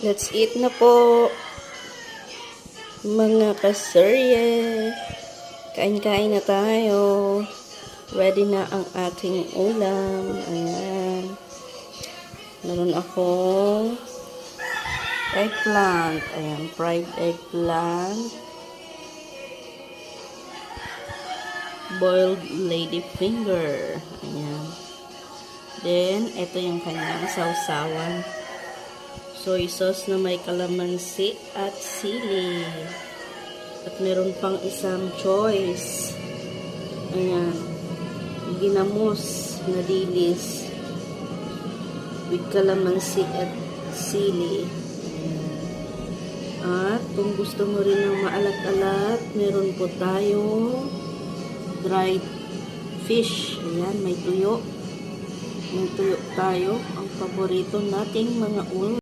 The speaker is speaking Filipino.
Let's eat na po, mga kaserye. Kain-kain na tayo. Ready na ang ating ulam. Ayan. Meron akong eggplant. Ayan, fried eggplant. Boiled ladyfinger. Ayan. Then, ito yung kanyang sausawan. Soy sauce na may kalamansi at sili. At meron pang isang choice. Ayan. Ginamos na dilis with kalamansi at sili. At kung gusto mo rin ng maalat-alat, meron po tayong dried fish. Ayan, may tuyo. May tuyo tayo. Ang paborito nating mga ulam.